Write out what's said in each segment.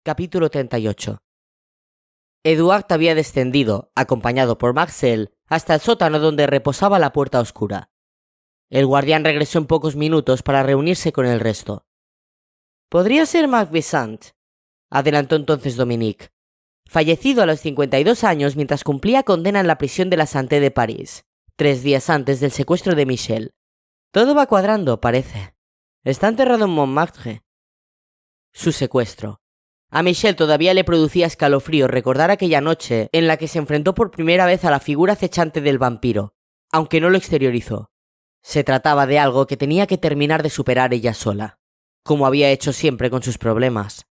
Capítulo 38. Eduard había descendido, acompañado por Marcel, hasta el sótano donde reposaba la puerta oscura. El guardián regresó en pocos minutos para reunirse con el resto. «Podría ser Marc Besant», adelantó entonces Dominique, fallecido a los 52 años mientras cumplía condena en la prisión de la Santé de París, 3 días antes del secuestro de Michel. Todo va cuadrando, parece. Está enterrado en Montmartre. Su secuestro. A Michel todavía le producía escalofríos recordar aquella noche en la que se enfrentó por primera vez a la figura acechante del vampiro, aunque no lo exteriorizó. Se trataba de algo que tenía que terminar de superar ella sola, como había hecho siempre con sus problemas.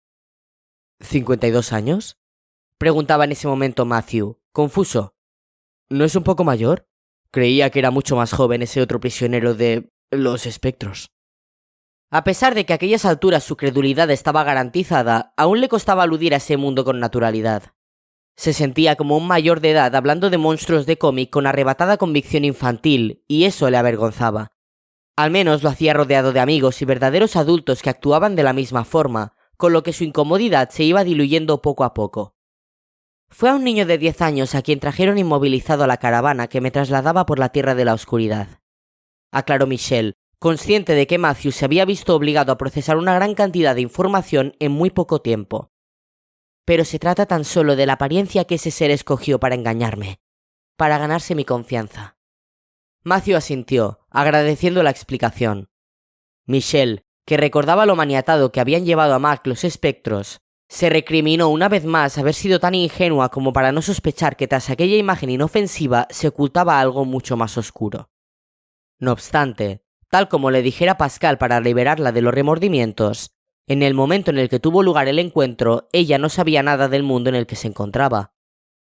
¿52 años? Preguntaba en ese momento Matthew, confuso. ¿No es un poco mayor? Creía que era mucho más joven ese otro prisionero de los espectros. A pesar de que a aquellas alturas su credulidad estaba garantizada, aún le costaba aludir a ese mundo con naturalidad. Se sentía como un mayor de edad hablando de monstruos de cómic con arrebatada convicción infantil, y eso le avergonzaba. Al menos lo hacía rodeado de amigos y verdaderos adultos que actuaban de la misma forma, con lo que su incomodidad se iba diluyendo poco a poco. Fue a un niño de 10 años a quien trajeron inmovilizado a la caravana que me trasladaba por la tierra de la oscuridad, aclaró Michel, consciente de que Matthew se había visto obligado a procesar una gran cantidad de información en muy poco tiempo. Pero se trata tan solo de la apariencia que ese ser escogió para engañarme, para ganarse mi confianza. Matthew asintió, agradeciendo la explicación. Michel, que recordaba lo maniatado que habían llevado a Marc los espectros, se recriminó una vez más haber sido tan ingenua como para no sospechar que tras aquella imagen inofensiva se ocultaba algo mucho más oscuro. No obstante, tal como le dijera Pascal para liberarla de los remordimientos, en el momento en el que tuvo lugar el encuentro, ella no sabía nada del mundo en el que se encontraba.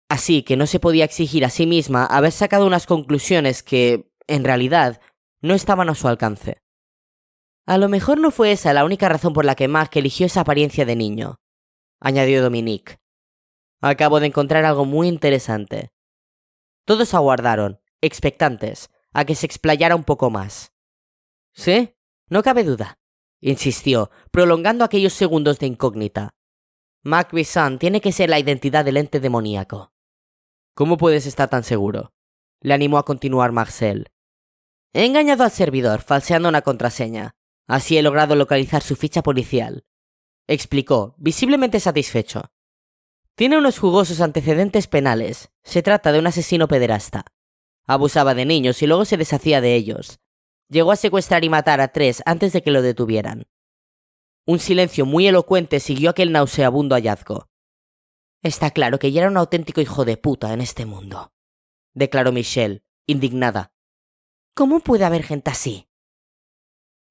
Así que no se podía exigir a sí misma haber sacado unas conclusiones que, en realidad, no estaban a su alcance. A lo mejor no fue esa la única razón por la que Marc eligió esa apariencia de niño, añadió Dominique. Acabo de encontrar algo muy interesante. Todos aguardaron, expectantes, a que se explayara un poco más. ¿Sí? No cabe duda, insistió, prolongando aquellos segundos de incógnita. Marc Besant tiene que ser la identidad del ente demoníaco. ¿Cómo puedes estar tan seguro? Le animó a continuar Marcel. He engañado al servidor, falseando una contraseña. Así he logrado localizar su ficha policial, explicó, visiblemente satisfecho. Tiene unos jugosos antecedentes penales. Se trata de un asesino pederasta. Abusaba de niños y luego se deshacía de ellos. Llegó a secuestrar y matar a 3 antes de que lo detuvieran. Un silencio muy elocuente siguió aquel nauseabundo hallazgo. Está claro que ya era un auténtico hijo de puta en este mundo, declaró Michel, indignada. ¿Cómo puede haber gente así?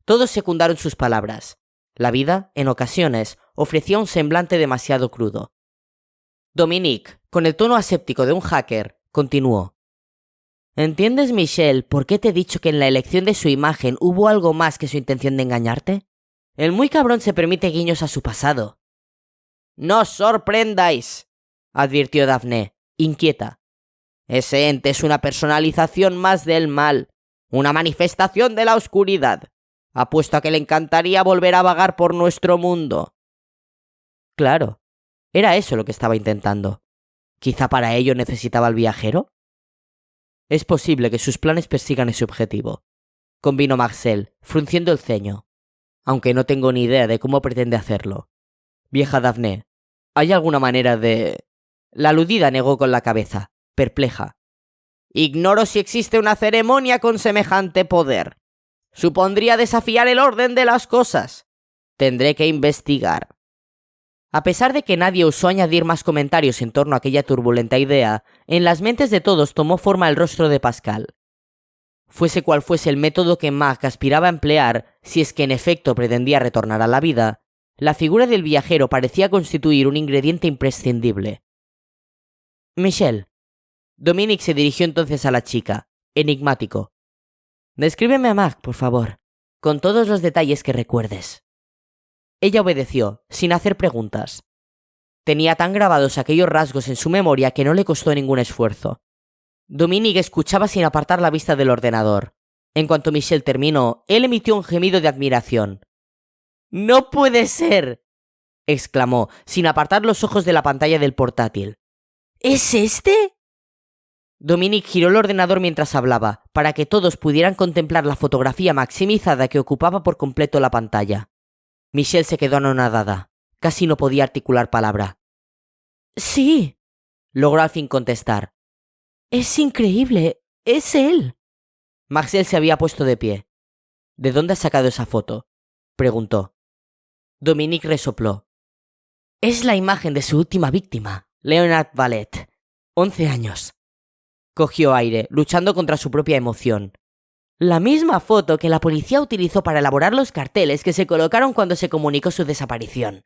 Todos secundaron sus palabras. La vida, en ocasiones, ofrecía un semblante demasiado crudo. Dominique, con el tono aséptico de un hacker, continuó. ¿Entiendes, Michel, por qué te he dicho que en la elección de su imagen hubo algo más que su intención de engañarte? El muy cabrón se permite guiños a su pasado. No os sorprendáis, advirtió Daphne, inquieta. Ese ente es una personalización más del mal, una manifestación de la oscuridad. Apuesto a que le encantaría volver a vagar por nuestro mundo. Claro, era eso lo que estaba intentando. ¿Quizá para ello necesitaba al viajero? Es posible que sus planes persigan ese objetivo, convino Marcel, frunciendo el ceño, aunque no tengo ni idea de cómo pretende hacerlo. Vieja Daphne, ¿hay alguna manera de...? La aludida negó con la cabeza, perpleja. Ignoro si existe una ceremonia con semejante poder. Supondría desafiar el orden de las cosas. Tendré que investigar. A pesar de que nadie osó añadir más comentarios en torno a aquella turbulenta idea, en las mentes de todos tomó forma el rostro de Pascal. Fuese cual fuese el método que Marc aspiraba a emplear, si es que en efecto pretendía retornar a la vida, la figura del viajero parecía constituir un ingrediente imprescindible. Michel. Dominique se dirigió entonces a la chica, enigmático. Descríbeme a Marc, por favor, con todos los detalles que recuerdes. Ella obedeció, sin hacer preguntas. Tenía tan grabados aquellos rasgos en su memoria que no le costó ningún esfuerzo. Dominique escuchaba sin apartar la vista del ordenador. En cuanto Michel terminó, él emitió un gemido de admiración. ¡No puede ser!, exclamó, sin apartar los ojos de la pantalla del portátil. ¿Es este? Dominique giró el ordenador mientras hablaba, para que todos pudieran contemplar la fotografía maximizada que ocupaba por completo la pantalla. Michelle se quedó anonadada. Casi no podía articular palabra. Sí, logró al fin contestar. Es increíble, es él. Marcel se había puesto de pie. ¿De dónde has sacado esa foto?, preguntó. Dominique resopló. Es la imagen de su última víctima, Leonard Valette, 11 años. Cogió aire, luchando contra su propia emoción. La misma foto que la policía utilizó para elaborar los carteles que se colocaron cuando se comunicó su desaparición.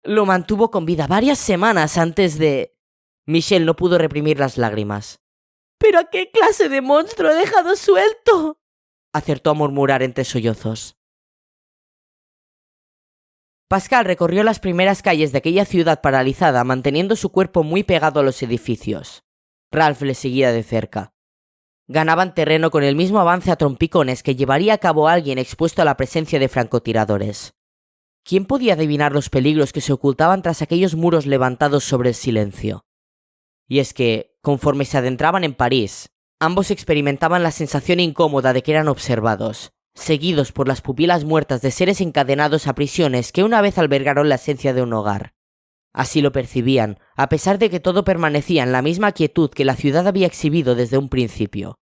Lo mantuvo con vida varias semanas antes de... Michelle no pudo reprimir las lágrimas. ¿Pero a qué clase de monstruo he dejado suelto?, acertó a murmurar entre sollozos. Pascal recorrió las primeras calles de aquella ciudad paralizada, manteniendo su cuerpo muy pegado a los edificios. Ralph le seguía de cerca. Ganaban terreno con el mismo avance a trompicones que llevaría a cabo alguien expuesto a la presencia de francotiradores. ¿Quién podía adivinar los peligros que se ocultaban tras aquellos muros levantados sobre el silencio? Y es que, conforme se adentraban en París, ambos experimentaban la sensación incómoda de que eran observados, seguidos por las pupilas muertas de seres encadenados a prisiones que una vez albergaron la esencia de un hogar. Así lo percibían, a pesar de que todo permanecía en la misma quietud que la ciudad había exhibido desde un principio.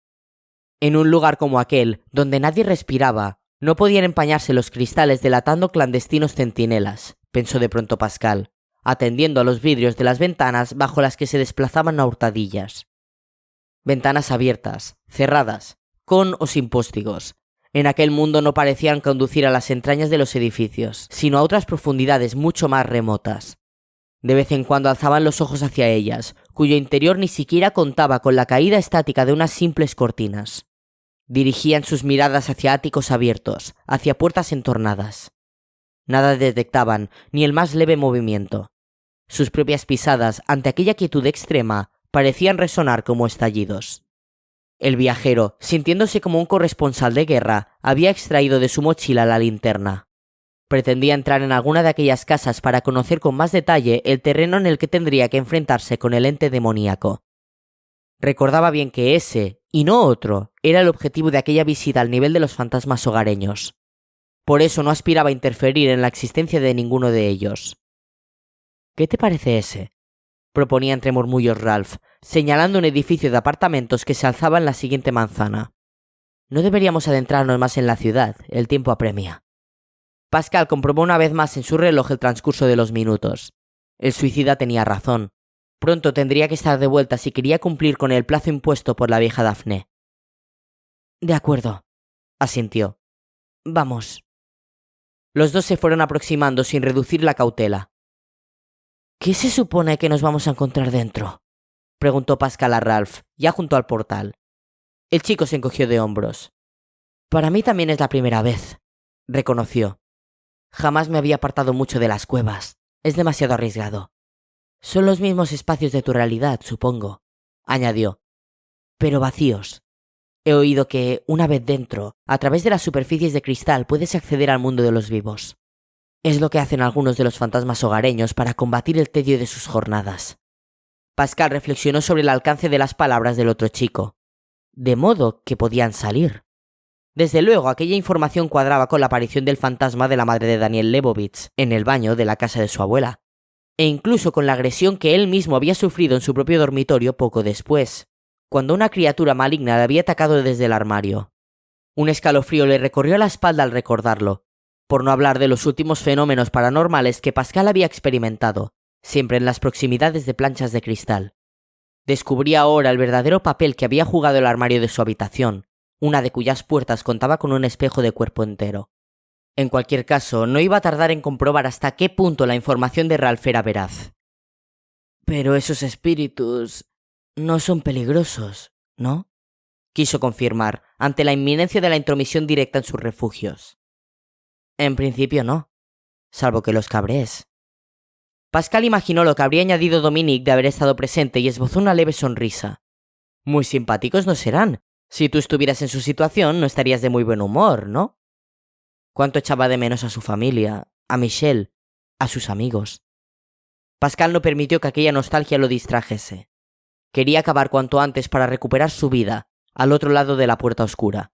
En un lugar como aquel, donde nadie respiraba, no podían empañarse los cristales delatando clandestinos centinelas, pensó de pronto Pascal, atendiendo a los vidrios de las ventanas bajo las que se desplazaban a hurtadillas. Ventanas abiertas, cerradas, con o sin póstigos. En aquel mundo no parecían conducir a las entrañas de los edificios, sino a otras profundidades mucho más remotas. De vez en cuando alzaban los ojos hacia ellas, cuyo interior ni siquiera contaba con la caída estática de unas simples cortinas. Dirigían sus miradas hacia áticos abiertos, hacia puertas entornadas. Nada detectaban, ni el más leve movimiento. Sus propias pisadas, ante aquella quietud extrema, parecían resonar como estallidos. El viajero, sintiéndose como un corresponsal de guerra, había extraído de su mochila la linterna. Pretendía entrar en alguna de aquellas casas para conocer con más detalle el terreno en el que tendría que enfrentarse con el ente demoníaco. Recordaba bien que ese, y no otro, era el objetivo de aquella visita al nivel de los fantasmas hogareños. Por eso no aspiraba a interferir en la existencia de ninguno de ellos. ¿Qué te parece ese?, proponía entre murmullos Ralph, señalando un edificio de apartamentos que se alzaba en la siguiente manzana. No deberíamos adentrarnos más en la ciudad, el tiempo apremia. Pascal comprobó una vez más en su reloj el transcurso de los minutos. El suicida tenía razón. Pronto tendría que estar de vuelta si quería cumplir con el plazo impuesto por la vieja Daphne. De acuerdo, asintió. Vamos. Los dos se fueron aproximando sin reducir la cautela. ¿Qué se supone que nos vamos a encontrar dentro?, preguntó Pascal a Ralph, ya junto al portal. El chico se encogió de hombros. Para mí también es la primera vez, reconoció. Jamás me había apartado mucho de las cuevas. Es demasiado arriesgado. Son los mismos espacios de tu realidad, supongo, añadió. Pero vacíos. He oído que, una vez dentro, a través de las superficies de cristal puedes acceder al mundo de los vivos. Es lo que hacen algunos de los fantasmas hogareños para combatir el tedio de sus jornadas. Pascal reflexionó sobre el alcance de las palabras del otro chico. De modo que podían salir. Desde luego, aquella información cuadraba con la aparición del fantasma de la madre de Daniel Lebovitz en el baño de la casa de su abuela, e incluso con la agresión que él mismo había sufrido en su propio dormitorio poco después, cuando una criatura maligna le había atacado desde el armario. Un escalofrío le recorrió la espalda al recordarlo, por no hablar de los últimos fenómenos paranormales que Pascal había experimentado, siempre en las proximidades de planchas de cristal. Descubría ahora el verdadero papel que había jugado el armario de su habitación, una de cuyas puertas contaba con un espejo de cuerpo entero. En cualquier caso, no iba a tardar en comprobar hasta qué punto la información de Ralph era veraz. Pero esos espíritus no son peligrosos, ¿no?, quiso confirmar, ante la inminencia de la intromisión directa en sus refugios. En principio no, salvo que los cabrees. Pascal imaginó lo que habría añadido Dominique de haber estado presente y esbozó una leve sonrisa. Muy simpáticos no serán. Si tú estuvieras en su situación, no estarías de muy buen humor, ¿no? ¿Cuánto echaba de menos a su familia, a Michelle, a sus amigos. Pascal no permitió que aquella nostalgia lo distrajese. Quería acabar cuanto antes para recuperar su vida al otro lado de la puerta oscura.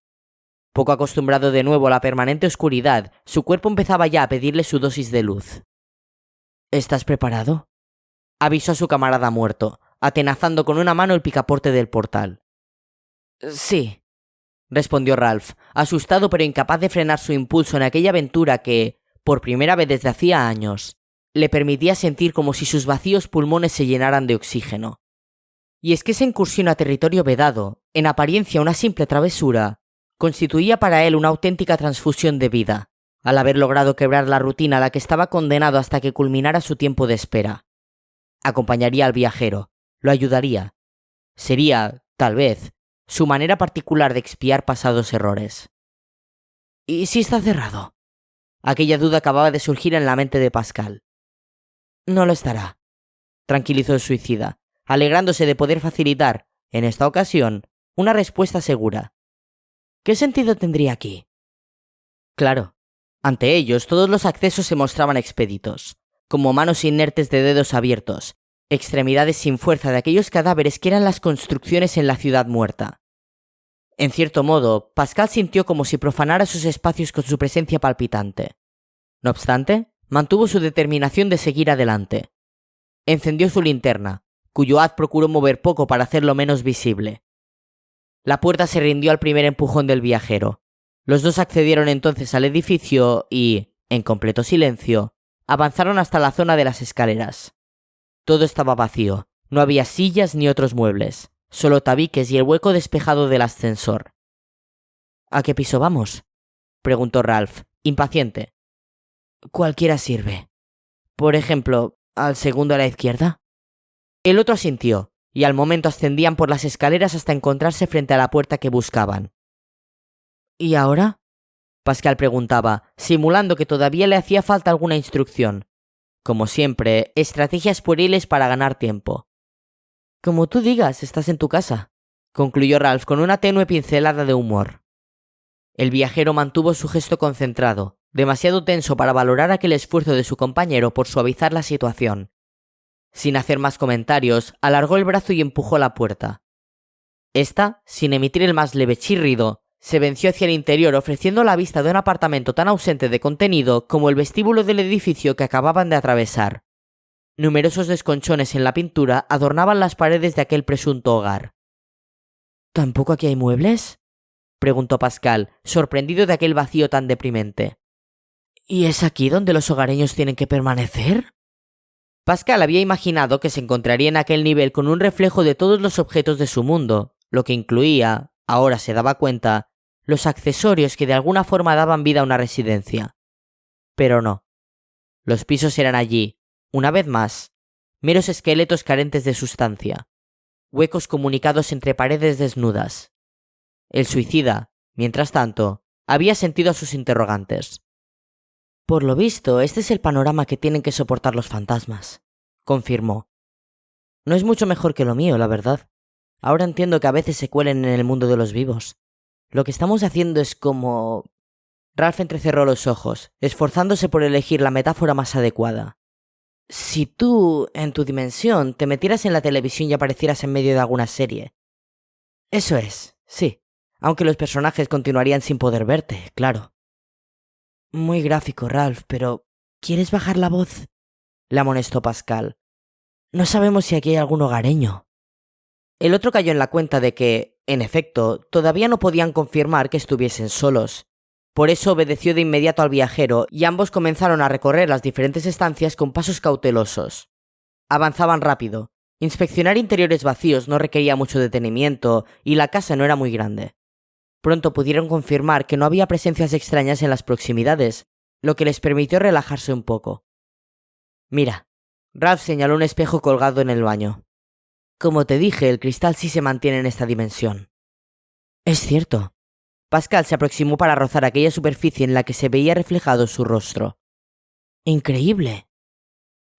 Poco acostumbrado de nuevo a la permanente oscuridad, su cuerpo empezaba ya a pedirle su dosis de luz. ¿Estás preparado?, avisó a su camarada muerto, atenazando con una mano el picaporte del portal. Sí, respondió Ralph, asustado pero incapaz de frenar su impulso en aquella aventura que, por primera vez desde hacía años, le permitía sentir como si sus vacíos pulmones se llenaran de oxígeno. Y es que esa incursión a territorio vedado, en apariencia una simple travesura, constituía para él una auténtica transfusión de vida, al haber logrado quebrar la rutina a la que estaba condenado hasta que culminara su tiempo de espera. Acompañaría al viajero, lo ayudaría. Sería, tal vez, su manera particular de expiar pasados errores. ¿Y si está cerrado? Aquella duda acababa de surgir en la mente de Pascal. No lo estará, tranquilizó el suicida, alegrándose de poder facilitar, en esta ocasión, una respuesta segura. ¿Qué sentido tendría aquí? Claro, ante ellos todos los accesos se mostraban expeditos, como manos inertes de dedos abiertos, extremidades sin fuerza de aquellos cadáveres que eran las construcciones en la ciudad muerta. En cierto modo, Pascal sintió como si profanara sus espacios con su presencia palpitante. No obstante, mantuvo su determinación de seguir adelante. Encendió su linterna, cuyo haz procuró mover poco para hacerlo menos visible. La puerta se rindió al primer empujón del viajero. Los dos accedieron entonces al edificio y, en completo silencio, avanzaron hasta la zona de las escaleras. Todo estaba vacío, no había sillas ni otros muebles, solo tabiques y el hueco despejado del ascensor. ¿A qué piso vamos?, preguntó Ralph, impaciente. Cualquiera sirve. Por ejemplo, ¿al segundo a la izquierda? El otro asintió, y al momento ascendían por las escaleras hasta encontrarse frente a la puerta que buscaban. ¿Y ahora?, Pascal preguntaba, simulando que todavía le hacía falta alguna instrucción. Como siempre, estrategias pueriles para ganar tiempo. Como tú digas, estás en tu casa, concluyó Ralph con una tenue pincelada de humor. El viajero mantuvo su gesto concentrado, demasiado tenso para valorar aquel esfuerzo de su compañero por suavizar la situación. Sin hacer más comentarios, alargó el brazo y empujó la puerta. Esta, sin emitir el más leve chirrido, se venció hacia el interior ofreciendo la vista de un apartamento tan ausente de contenido como el vestíbulo del edificio que acababan de atravesar. Numerosos desconchones en la pintura adornaban las paredes de aquel presunto hogar. ¿Tampoco aquí hay muebles?, preguntó Pascal, sorprendido de aquel vacío tan deprimente. ¿Y es aquí donde los hogareños tienen que permanecer? Pascal había imaginado que se encontraría en aquel nivel con un reflejo de todos los objetos de su mundo, lo que incluía, ahora se daba cuenta, los accesorios que de alguna forma daban vida a una residencia. Pero no. Los pisos eran allí, una vez más, meros esqueletos carentes de sustancia, huecos comunicados entre paredes desnudas. El suicida, mientras tanto, había sentido a sus interrogantes. Por lo visto, este es el panorama que tienen que soportar los fantasmas, confirmó. No es mucho mejor que lo mío, la verdad. Ahora entiendo que a veces se cuelen en el mundo de los vivos. Lo que estamos haciendo es como... Ralph entrecerró los ojos, esforzándose por elegir la metáfora más adecuada. Si tú, en tu dimensión, te metieras en la televisión y aparecieras en medio de alguna serie. Eso es, sí. Aunque los personajes continuarían sin poder verte, claro. Muy gráfico, Ralph, pero ¿quieres bajar la voz?, le amonestó Pascal. No sabemos si aquí hay algún hogareño. El otro cayó en la cuenta de que, en efecto, todavía no podían confirmar que estuviesen solos. Por eso obedeció de inmediato al viajero y ambos comenzaron a recorrer las diferentes estancias con pasos cautelosos. Avanzaban rápido. Inspeccionar interiores vacíos no requería mucho detenimiento y la casa no era muy grande. Pronto pudieron confirmar que no había presencias extrañas en las proximidades, lo que les permitió relajarse un poco. Mira, Ralph señaló un espejo colgado en el baño. Como te dije, el cristal sí se mantiene en esta dimensión. Es cierto. Pascal se aproximó para rozar aquella superficie en la que se veía reflejado su rostro. Increíble.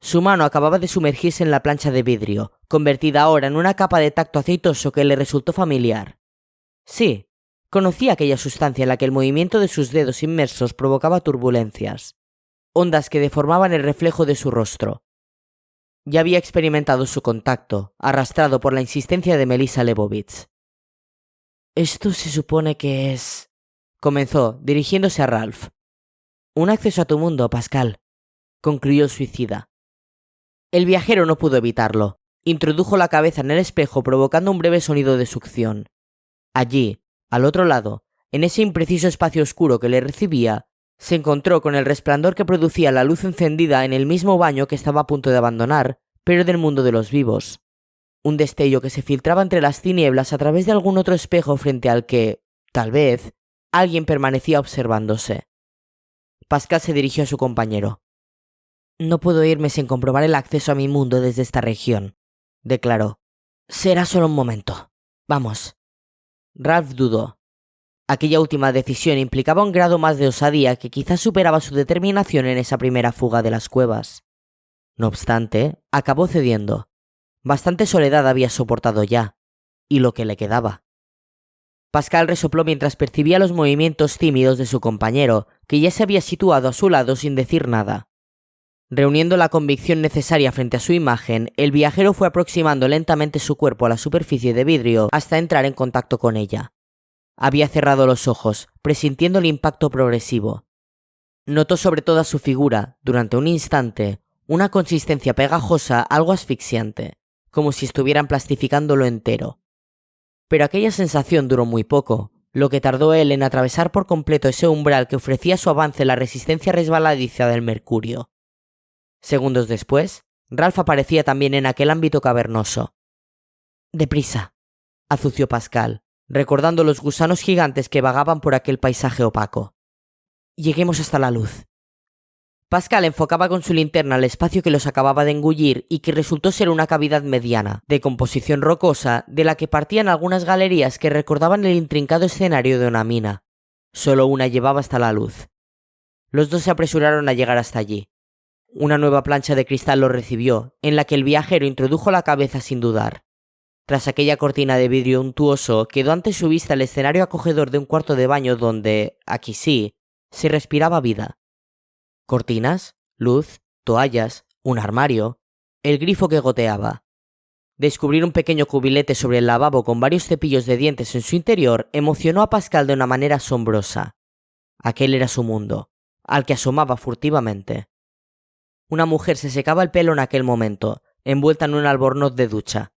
Su mano acababa de sumergirse en la plancha de vidrio, convertida ahora en una capa de tacto aceitoso que le resultó familiar. Sí, conocía aquella sustancia en la que el movimiento de sus dedos inmersos provocaba turbulencias. ondas que deformaban el reflejo de su rostro. Ya había experimentado su contacto, arrastrado por la insistencia de Melissa Lebovitz. «Esto se supone que es...», comenzó, dirigiéndose a Ralph. «Un acceso a tu mundo, Pascal», concluyó el suicida. El viajero no pudo evitarlo. Introdujo la cabeza en el espejo provocando un breve sonido de succión. Allí, al otro lado, en ese impreciso espacio oscuro que le recibía, se encontró con el resplandor que producía la luz encendida en el mismo baño que estaba a punto de abandonar, pero del mundo de los vivos. Un destello que se filtraba entre las tinieblas a través de algún otro espejo frente al que, tal vez, alguien permanecía observándose. Pascal se dirigió a su compañero. «No puedo irme sin comprobar el acceso a mi mundo desde esta región», declaró. «Será solo un momento. Vamos». Ralph dudó. Aquella última decisión implicaba un grado más de osadía que quizás superaba su determinación en esa primera fuga de las cuevas. No obstante, acabó cediendo. Bastante soledad había soportado ya, y lo que le quedaba. Pascal resopló mientras percibía los movimientos tímidos de su compañero, que ya se había situado a su lado sin decir nada. Reuniendo la convicción necesaria frente a su imagen, el viajero fue aproximando lentamente su cuerpo a la superficie de vidrio hasta entrar en contacto con ella. Había cerrado los ojos, presintiendo el impacto progresivo. Notó sobre toda su figura, durante un instante, una consistencia pegajosa algo asfixiante, como si estuvieran plastificándolo entero. Pero aquella sensación duró muy poco, lo que tardó él en atravesar por completo ese umbral que ofrecía a su avance la resistencia resbaladiza del mercurio. Segundos después, Ralph aparecía también en aquel ámbito cavernoso. «Deprisa», azució Pascal, recordando los gusanos gigantes que vagaban por aquel paisaje opaco. «Lleguemos hasta la luz». Pascal enfocaba con su linterna el espacio que los acababa de engullir y que resultó ser una cavidad mediana, de composición rocosa, de la que partían algunas galerías que recordaban el intrincado escenario de una mina. Solo una llevaba hasta la luz. Los dos se apresuraron a llegar hasta allí. Una nueva plancha de cristal lo recibió, en la que el viajero introdujo la cabeza sin dudar. Tras aquella cortina de vidrio untuoso, quedó ante su vista el escenario acogedor de un cuarto de baño donde, aquí sí, se respiraba vida. Cortinas, luz, toallas, un armario, el grifo que goteaba. Descubrir un pequeño cubilete sobre el lavabo con varios cepillos de dientes en su interior emocionó a Pascal de una manera asombrosa. Aquel era su mundo, al que asomaba furtivamente. Una mujer se secaba el pelo en aquel momento, envuelta en un albornoz de ducha.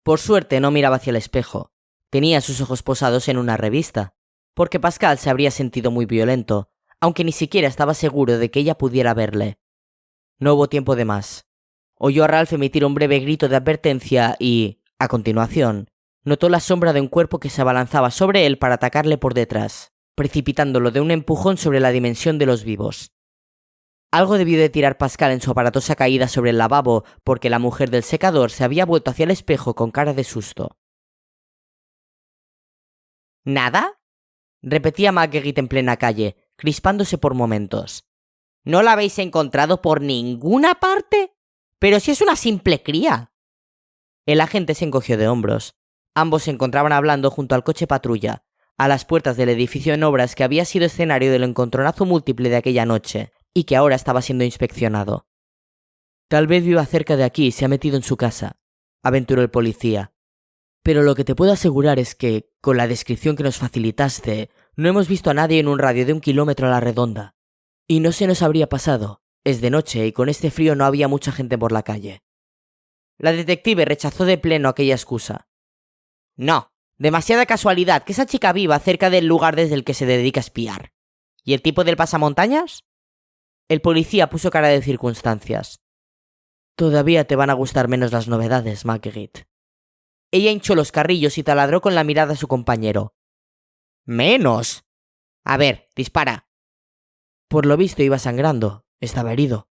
Por suerte no miraba hacia el espejo. Tenía sus ojos posados en una revista, porque Pascal se habría sentido muy violento, aunque ni siquiera estaba seguro de que ella pudiera verle. No hubo tiempo de más. Oyó a Ralph emitir un breve grito de advertencia y, a continuación, notó la sombra de un cuerpo que se abalanzaba sobre él para atacarle por detrás, precipitándolo de un empujón sobre la dimensión de los vivos. Algo debió de tirar Pascal en su aparatosa caída sobre el lavabo, porque la mujer del secador se había vuelto hacia el espejo con cara de susto. ¿Nada?, repetía Marguerite en plena calle, crispándose por momentos. ¿No la habéis encontrado por ninguna parte? ¡Pero si es una simple cría! El agente se encogió de hombros. Ambos se encontraban hablando junto al coche patrulla, a las puertas del edificio en obras que había sido escenario del encontronazo múltiple de aquella noche, y que ahora estaba siendo inspeccionado. «Tal vez viva cerca de aquí y se ha metido en su casa», aventuró el policía. «Pero lo que te puedo asegurar es que, con la descripción que nos facilitaste, no hemos visto a nadie en un radio de 1 kilómetro a la redonda. Y no se nos habría pasado. Es de noche y con este frío no había mucha gente por la calle». La detective rechazó de pleno aquella excusa. «No, demasiada casualidad que esa chica viva cerca del lugar desde el que se dedica a espiar. ¿Y el tipo del pasamontañas?» El policía puso cara de circunstancias. «Todavía te van a gustar menos las novedades, Marguerite». Ella hinchó los carrillos y taladró con la mirada a su compañero. «¿Menos? A ver, dispara». Por lo visto iba sangrando, estaba herido.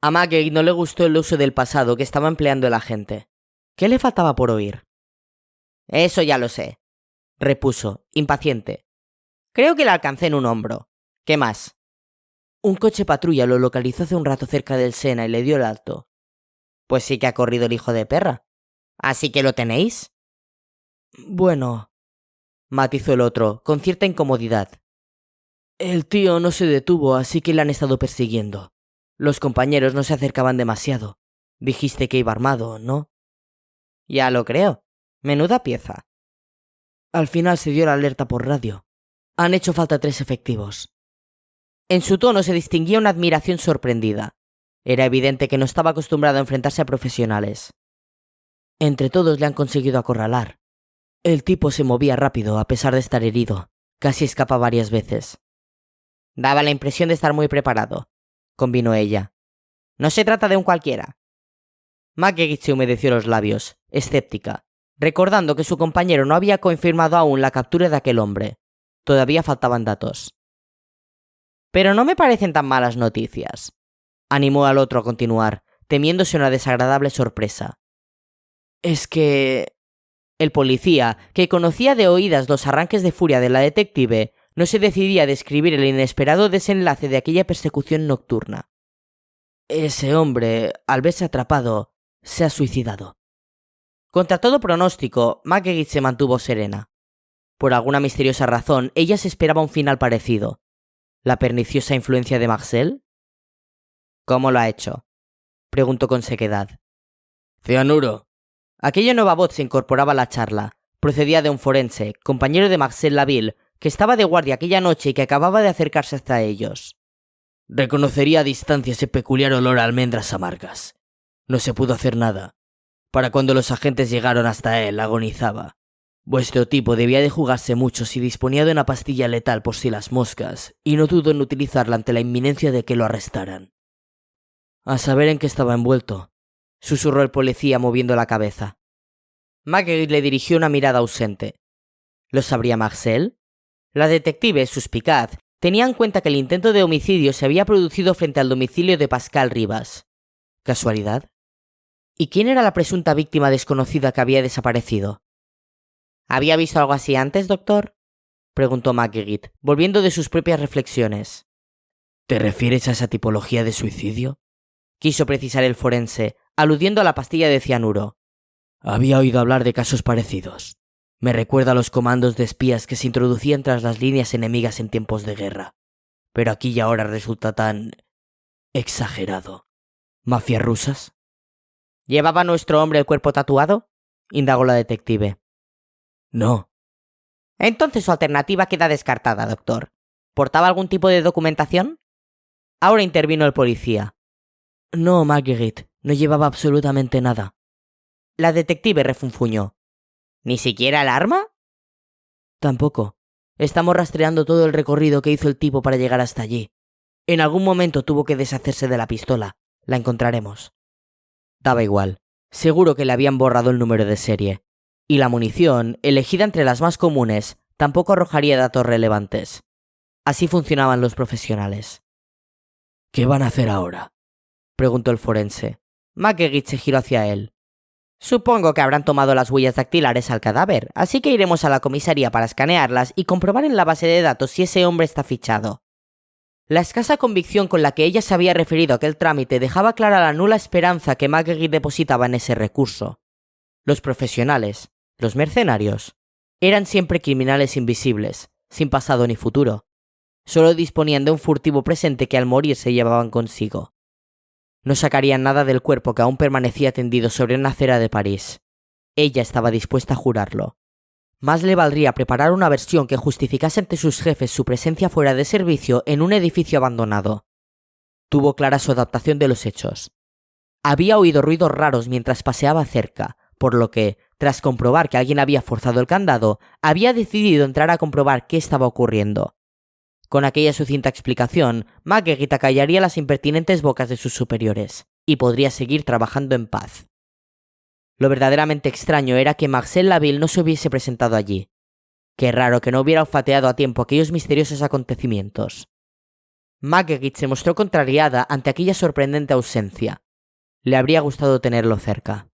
A Marguerite no le gustó el uso del pasado que estaba empleando el agente. ¿Qué le faltaba por oír? «Eso ya lo sé», repuso, impaciente. «Creo que la alcancé en un hombro. ¿Qué más?» Un coche patrulla lo localizó hace un rato cerca del Sena y le dio el alto. «Pues sí que ha corrido el hijo de perra. ¿Así que lo tenéis?» «Bueno», matizó el otro, con cierta incomodidad. El tío no se detuvo, así que le han estado persiguiendo. Los compañeros no se acercaban demasiado. Dijiste que iba armado, ¿no? Ya lo creo. Menuda pieza. Al final se dio la alerta por radio. Han hecho falta 3 efectivos. En su tono se distinguía una admiración sorprendida. Era evidente que no estaba acostumbrado a enfrentarse a profesionales. Entre todos le han conseguido acorralar. El tipo se movía rápido a pesar de estar herido. Casi escapa varias veces. Daba la impresión de estar muy preparado, convino ella. No se trata de un cualquiera. McGeady se humedeció los labios, escéptica, recordando que su compañero no había confirmado aún la captura de aquel hombre. Todavía faltaban datos. Pero no me parecen tan malas noticias, animó al otro a continuar, temiéndose una desagradable sorpresa. Es que... El policía, que conocía de oídas los arranques de furia de la detective, no se decidía a describir el inesperado desenlace de aquella persecución nocturna. Ese hombre, al verse atrapado, se ha suicidado. Contra todo pronóstico, McGeady se mantuvo serena. Por alguna misteriosa razón, ella se esperaba un final parecido. ¿La perniciosa influencia de Marcel? ¿Cómo lo ha hecho?, preguntó con sequedad. Cianuro. Aquella nueva voz se incorporaba a la charla. Procedía de un forense, compañero de Marcel Laville, que estaba de guardia aquella noche y que acababa de acercarse hasta ellos. Reconocería a distancia ese peculiar olor a almendras amargas. No se pudo hacer nada. Para cuando los agentes llegaron hasta él, agonizaba. Vuestro tipo debía de jugarse mucho si disponía de una pastilla letal por si las moscas, y no dudó en utilizarla ante la inminencia de que lo arrestaran. A saber en qué estaba envuelto, susurró el policía moviendo la cabeza. McGeady le dirigió una mirada ausente. ¿Lo sabría Marcel? La detective, suspicaz, tenía en cuenta que el intento de homicidio se había producido frente al domicilio de Pascal Rivas. ¿Casualidad? ¿Y quién era la presunta víctima desconocida que había desaparecido? ¿Había visto algo así antes, doctor?, preguntó McGeady, volviendo de sus propias reflexiones. ¿Te refieres a esa tipología de suicidio?, quiso precisar el forense, aludiendo a la pastilla de cianuro. Había oído hablar de casos parecidos. Me recuerda a los comandos de espías que se introducían tras las líneas enemigas en tiempos de guerra. Pero aquí y ahora resulta tan... exagerado. ¿Mafias rusas? ¿Llevaba nuestro hombre el cuerpo tatuado?, indagó la detective. No. Entonces su alternativa queda descartada, doctor. ¿Portaba algún tipo de documentación? Ahora intervino el policía. No, Marguerite, no llevaba absolutamente nada. La detective refunfuñó. ¿Ni siquiera el arma? Tampoco. Estamos rastreando todo el recorrido que hizo el tipo para llegar hasta allí. En algún momento tuvo que deshacerse de la pistola. La encontraremos. Daba igual. Seguro que le habían borrado el número de serie. Y la munición, elegida entre las más comunes, tampoco arrojaría datos relevantes. Así funcionaban los profesionales. ¿Qué van a hacer ahora?, preguntó el forense. McGeady se giró hacia él. Supongo que habrán tomado las huellas dactilares al cadáver, así que iremos a la comisaría para escanearlas y comprobar en la base de datos si ese hombre está fichado. La escasa convicción con la que ella se había referido a aquel trámite dejaba clara la nula esperanza que McGeady depositaba en ese recurso. Los profesionales, los mercenarios, eran siempre criminales invisibles, sin pasado ni futuro. Solo disponían de un furtivo presente que al morir se llevaban consigo. No sacarían nada del cuerpo que aún permanecía tendido sobre una acera de París. Ella estaba dispuesta a jurarlo. Más le valdría preparar una versión que justificase ante sus jefes su presencia fuera de servicio en un edificio abandonado. Tuvo clara su adaptación de los hechos. Había oído ruidos raros mientras paseaba cerca, por lo que, tras comprobar que alguien había forzado el candado, había decidido entrar a comprobar qué estaba ocurriendo. Con aquella sucinta explicación, McGeady callaría las impertinentes bocas de sus superiores, y podría seguir trabajando en paz. Lo verdaderamente extraño era que Marcel Laville no se hubiese presentado allí. Qué raro que no hubiera olfateado a tiempo aquellos misteriosos acontecimientos. McGeady se mostró contrariada ante aquella sorprendente ausencia. Le habría gustado tenerlo cerca.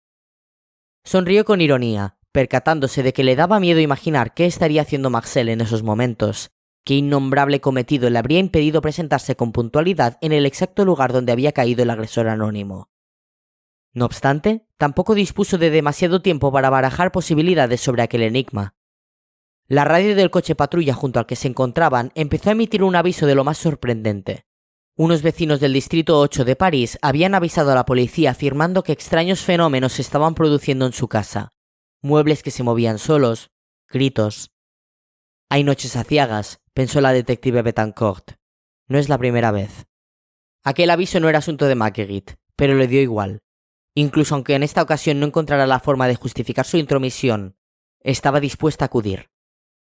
Sonrió con ironía, percatándose de que le daba miedo imaginar qué estaría haciendo Marcel en esos momentos. Qué innombrable cometido le habría impedido presentarse con puntualidad en el exacto lugar donde había caído el agresor anónimo. No obstante, tampoco dispuso de demasiado tiempo para barajar posibilidades sobre aquel enigma. La radio del coche patrulla junto al que se encontraban empezó a emitir un aviso de lo más sorprendente. Unos vecinos del distrito 8 de París habían avisado a la policía afirmando que extraños fenómenos se estaban produciendo en su casa. Muebles que se movían solos, gritos. Hay noches aciagas, pensó la detective Betancourt. No es la primera vez. Aquel aviso no era asunto de Marguerite, pero le dio igual. Incluso aunque en esta ocasión no encontrara la forma de justificar su intromisión, estaba dispuesta a acudir.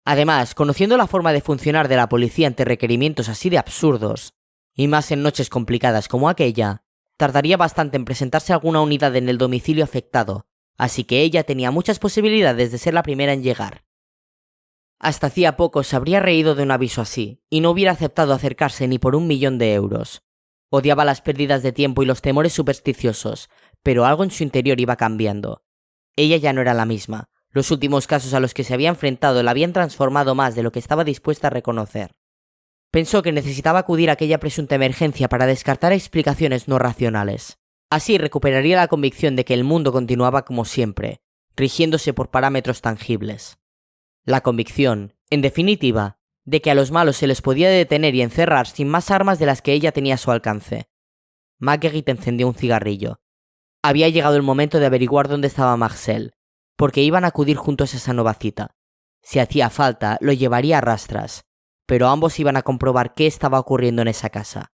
Además, conociendo la forma de funcionar de la policía ante requerimientos así de absurdos, y más en noches complicadas como aquella, tardaría bastante en presentarse alguna unidad en el domicilio afectado, así que ella tenía muchas posibilidades de ser la primera en llegar. Hasta hacía poco se habría reído de un aviso así, y no hubiera aceptado acercarse ni por 1.000.000 de euros. Odiaba las pérdidas de tiempo y los temores supersticiosos, pero algo en su interior iba cambiando. Ella ya no era la misma. Los últimos casos a los que se había enfrentado la habían transformado más de lo que estaba dispuesta a reconocer. Pensó que necesitaba acudir a aquella presunta emergencia para descartar explicaciones no racionales. Así recuperaría la convicción de que el mundo continuaba como siempre, rigiéndose por parámetros tangibles. La convicción, en definitiva, de que a los malos se les podía detener y encerrar sin más armas de las que ella tenía a su alcance. Marguerite encendió un cigarrillo. Había llegado el momento de averiguar dónde estaba Marcel, porque iban a acudir juntos a esa nueva cita. Si hacía falta, lo llevaría a rastras, pero ambos iban a comprobar qué estaba ocurriendo en esa casa.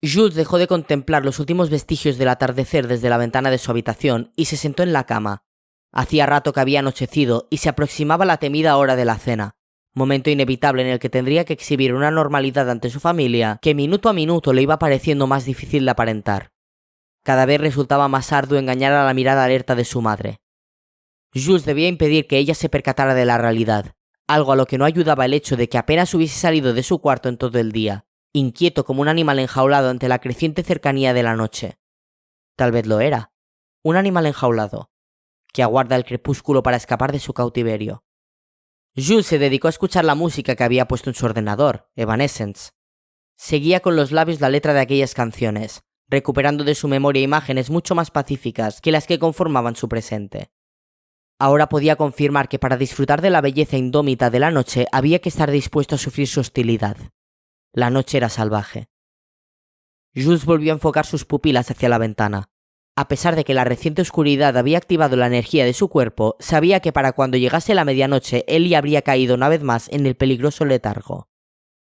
Jules dejó de contemplar los últimos vestigios del atardecer desde la ventana de su habitación y se sentó en la cama. Hacía rato que había anochecido y se aproximaba la temida hora de la cena, momento inevitable en el que tendría que exhibir una normalidad ante su familia que minuto a minuto le iba pareciendo más difícil de aparentar. Cada vez resultaba más arduo engañar a la mirada alerta de su madre. Jules debía impedir que ella se percatara de la realidad, algo a lo que no ayudaba el hecho de que apenas hubiese salido de su cuarto en todo el día, inquieto como un animal enjaulado ante la creciente cercanía de la noche. Tal vez lo era, un animal enjaulado, que aguarda el crepúsculo para escapar de su cautiverio. Jules se dedicó a escuchar la música que había puesto en su ordenador, Evanescence. Seguía con los labios la letra de aquellas canciones, recuperando de su memoria imágenes mucho más pacíficas que las que conformaban su presente. Ahora podía confirmar que para disfrutar de la belleza indómita de la noche había que estar dispuesto a sufrir su hostilidad. La noche era salvaje. Jules volvió a enfocar sus pupilas hacia la ventana. A pesar de que la reciente oscuridad había activado la energía de su cuerpo, sabía que para cuando llegase la medianoche él ya habría caído una vez más en el peligroso letargo.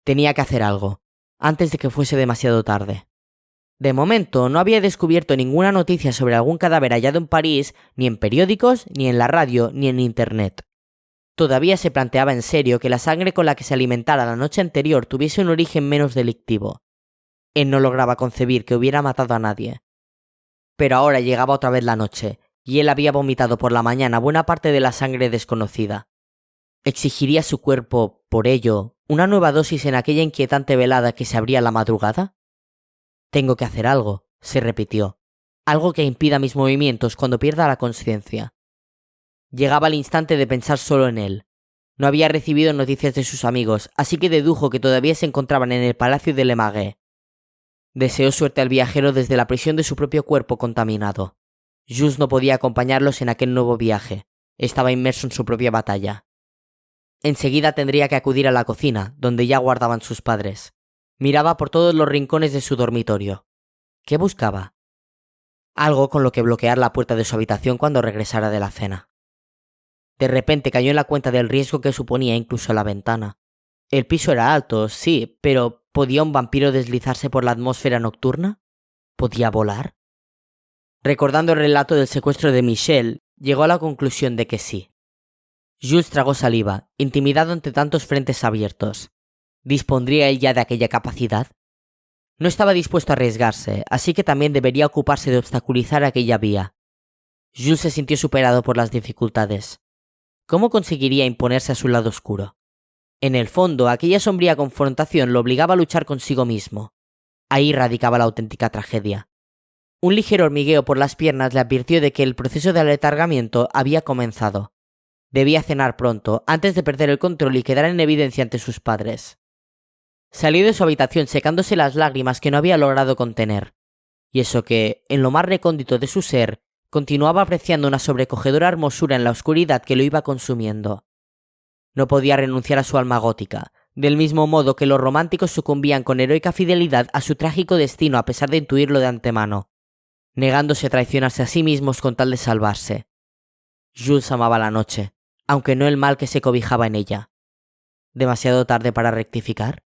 Tenía que hacer algo, antes de que fuese demasiado tarde. De momento no había descubierto ninguna noticia sobre algún cadáver hallado en París, ni en periódicos, ni en la radio, ni en internet. Todavía se planteaba en serio que la sangre con la que se alimentara la noche anterior tuviese un origen menos delictivo. Él no lograba concebir que hubiera matado a nadie. Pero ahora llegaba otra vez la noche, y él había vomitado por la mañana buena parte de la sangre desconocida. ¿Exigiría su cuerpo, por ello, una nueva dosis en aquella inquietante velada que se abría a la madrugada? Tengo que hacer algo, se repitió. Algo que impida mis movimientos cuando pierda la conciencia. Llegaba el instante de pensar solo en él. No había recibido noticias de sus amigos, así que dedujo que todavía se encontraban en el palacio de Le Marais. Deseó suerte al viajero desde la prisión de su propio cuerpo contaminado. Jules no podía acompañarlos en aquel nuevo viaje. Estaba inmerso en su propia batalla. Enseguida tendría que acudir a la cocina, donde ya guardaban sus padres. Miraba por todos los rincones de su dormitorio. ¿Qué buscaba? Algo con lo que bloquear la puerta de su habitación cuando regresara de la cena. De repente cayó en la cuenta del riesgo que suponía incluso la ventana. El piso era alto, sí, pero ¿podía un vampiro deslizarse por la atmósfera nocturna? ¿Podía volar? Recordando el relato del secuestro de Michel, llegó a la conclusión de que sí. Jules tragó saliva, intimidado ante tantos frentes abiertos. ¿Dispondría él ya de aquella capacidad? No estaba dispuesto a arriesgarse, así que también debería ocuparse de obstaculizar aquella vía. Jules se sintió superado por las dificultades. ¿Cómo conseguiría imponerse a su lado oscuro? En el fondo, aquella sombría confrontación lo obligaba a luchar consigo mismo. Ahí radicaba la auténtica tragedia. Un ligero hormigueo por las piernas le advirtió de que el proceso de aletargamiento había comenzado. Debía cenar pronto, antes de perder el control y quedar en evidencia ante sus padres. Salió de su habitación secándose las lágrimas que no había logrado contener. Y eso que, en lo más recóndito de su ser, continuaba apreciando una sobrecogedora hermosura en la oscuridad que lo iba consumiendo. No podía renunciar a su alma gótica, del mismo modo que los románticos sucumbían con heroica fidelidad a su trágico destino a pesar de intuirlo de antemano, negándose a traicionarse a sí mismos con tal de salvarse. Jules amaba la noche, aunque no el mal que se cobijaba en ella. ¿Demasiado tarde para rectificar?